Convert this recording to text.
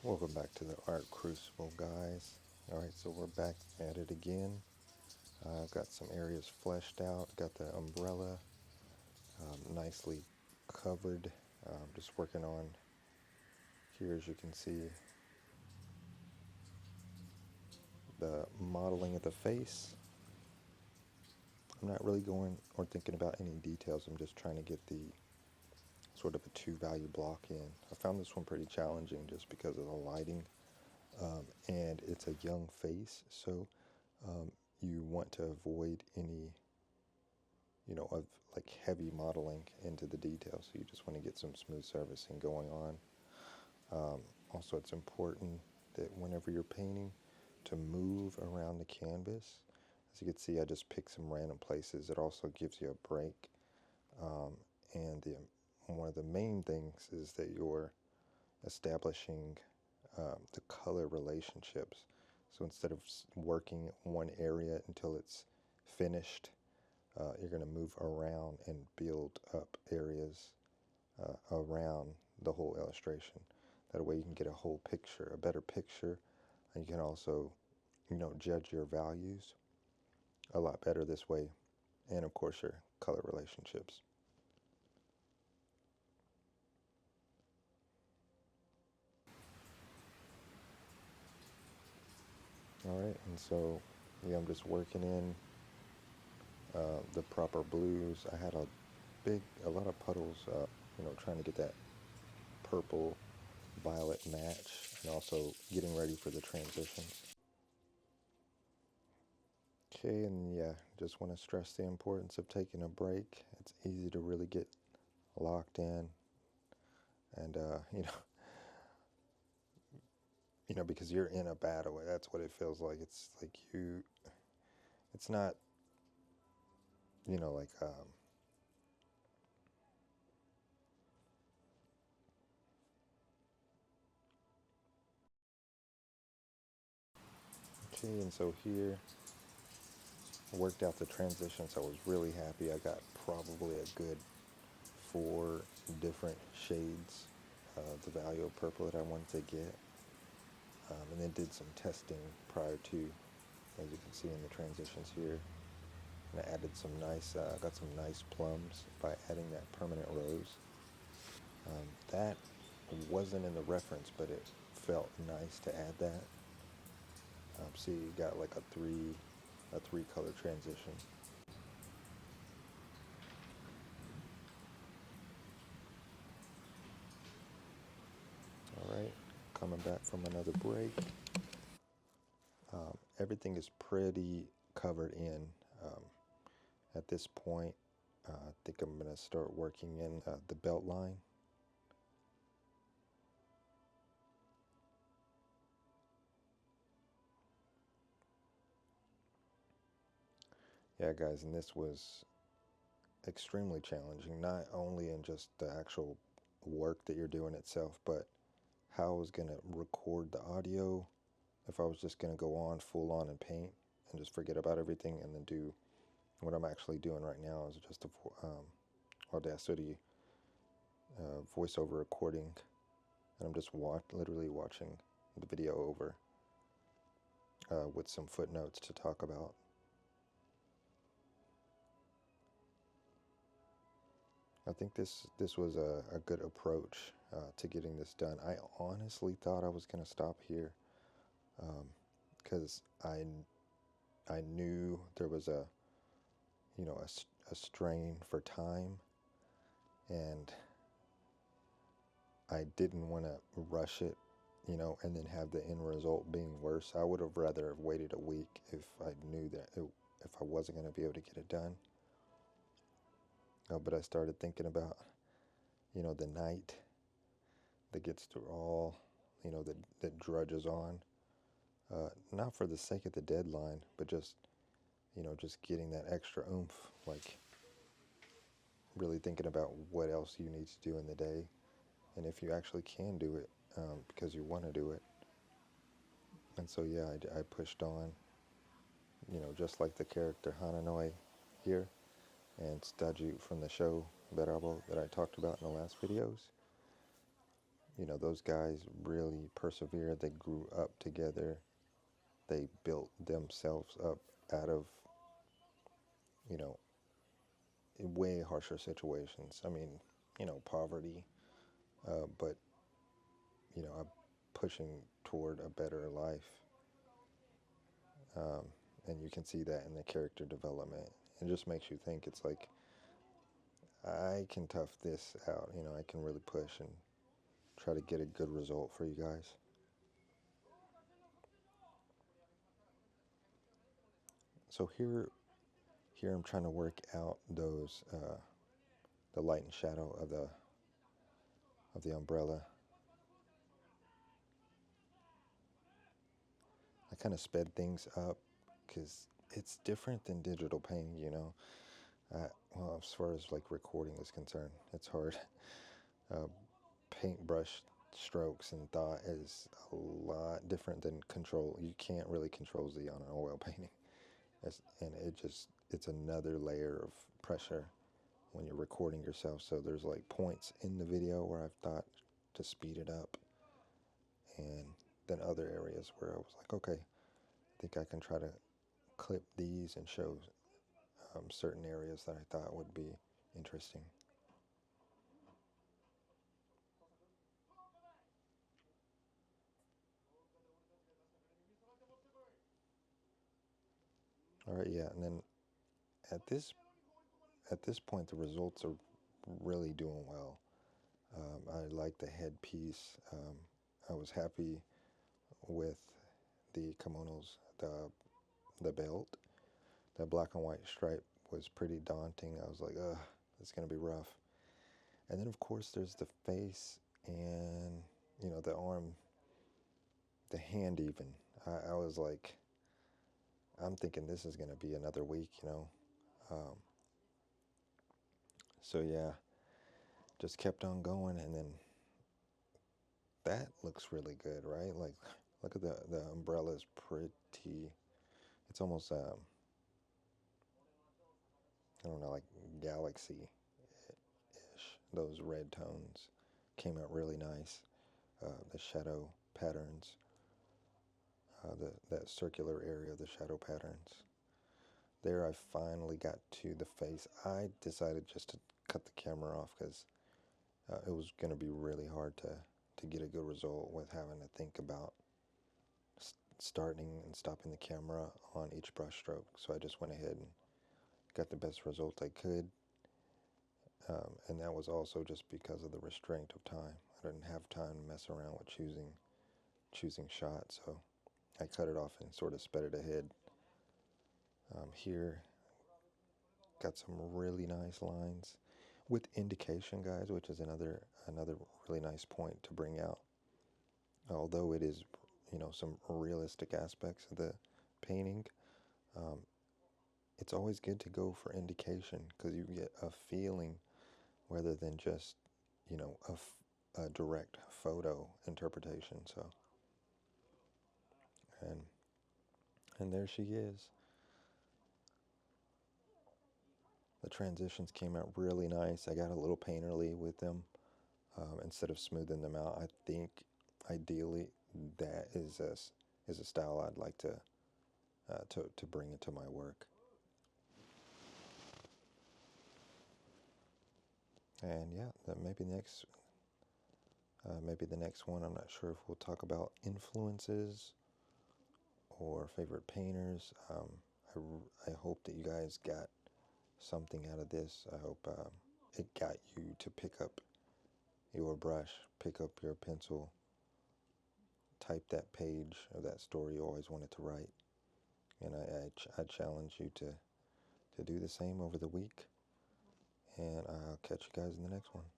Welcome back to the Art Crucible, guys. Alright, so we're back at it again. I've got some areas fleshed out, got the umbrella nicely covered. Just working on here, as you can see, the modeling of the face. I'm not really going or thinking about any details. I'm just trying to get the sort of a two-value block in. I found this one pretty challenging just because of the lighting. And it's a young face, so you want to avoid any, of like heavy modeling into the details. So you just want to get some smooth surfacing going on. Also, it's important that whenever you're painting, to move around the canvas. As you can see, I just picked some random places. It also gives you a break. And one of the main things is that you're establishing the color relationships. So instead of working one area until it's finished, you're going to move around and build up areas around the whole illustration. That way you can get a whole picture, a better picture, and you can also, judge your values a lot better this way, and of course your color relationships. All right, and so yeah, I'm just working in the proper blues. I had a lot of puddles, trying to get that purple violet match, and also getting ready for the transitions. Okay, and yeah, just want to stress the importance of taking a break. It's easy to really get locked in, and because you're in a battle. That's what it feels like. It's like it's not, like okay, and so here I worked out the transitions. I was really happy. I got probably a good 4 different shades of the value of purple that I wanted to get, and then did some testing prior to, as you can see in the transitions here. And I added some got some nice plums by adding that permanent rose. That wasn't in the reference, but it felt nice to add that. See, you got like a three color transition. All right, coming back from another break. Everything is pretty covered in at this point. I think I'm going to start working in the belt line. Yeah, guys, and this was extremely challenging, not only in just the actual work that you're doing itself, but how I was going to record the audio. If I was just going to go on full on and paint and just forget about everything and then do what I'm actually doing right now is just a Audacity voiceover recording, and I'm just literally watching the video over with some footnotes to talk about. I think this was a good approach to getting this done. I honestly thought I was going to stop here because I knew there was a strain for time, and I didn't want to rush it, and then have the end result being worse. I would have rather have waited a week if I knew that if I wasn't going to be able to get it done. But I started thinking about, the night that gets through all, that drudges on, not for the sake of the deadline, but just getting that extra oomph, like really thinking about what else you need to do in the day, and if you actually can do it because you want to do it. And so yeah, I pushed on, just like the character Hananoi here, and Staju from the show Berabo that I talked about in the last videos. those guys really persevered. They grew up together. They built themselves up out of, you know, way harsher situations. I mean, poverty, but, I'm pushing toward a better life. And you can see that in the character development. It just makes you think. It's like, I can tough this out. I can really push and try to get a good result for you guys. So here I'm trying to work out those the light and shadow of the umbrella. I kind of sped things up because it's different than digital painting. Well, as far as like recording is concerned, it's hard. Uh, Paintbrush strokes and thought is a lot different than control. You can't really control Z on an oil painting. And it's another layer of pressure when you're recording yourself. So there's like points in the video where I've thought to speed it up, and then other areas where I was like, okay, I think I can try to clip these and show certain areas that I thought would be interesting. All right, yeah, and then at this point, the results are really doing well. I like the headpiece. I was happy with the kimonos, the belt. That black and white stripe was pretty daunting. I was like, ugh, it's gonna be rough. And then of course there's the face and the arm, the hand even. I was like, I'm thinking this is gonna be another week. Um, so yeah, just kept on going, and then that looks really good, right? Like, look at the umbrella is pretty. It's almost I don't know, like galaxy ish. Those red tones came out really nice. The shadow patterns, that circular area of the shadow patterns. There, I finally got to the face. I decided just to cut the camera off because it was going to be really hard to get a good result with having to think about starting and stopping the camera on each brush stroke. So I just went ahead and got the best result I could. And that was also just because of the restraint of time. I didn't have time to mess around with choosing shots, so I cut it off and sort of sped it ahead. Here, got some really nice lines with indication, guys, which is another really nice point to bring out. Although it is, some realistic aspects of the painting, um, it's always good to go for indication because you get a feeling rather than just, a direct photo interpretation. So, and there she is. The transitions came out really nice. I got a little painterly with them instead of smoothing them out. I think ideally that is a style I'd like to bring into my work. And yeah, maybe the next one. I'm not sure if we'll talk about influences or favorite painters. I hope that you guys got something out of this. I hope it got you to pick up your brush, pick up your pencil, type that page of that story you always wanted to write. And I challenge you to do the same over the week. And I'll catch you guys in the next one.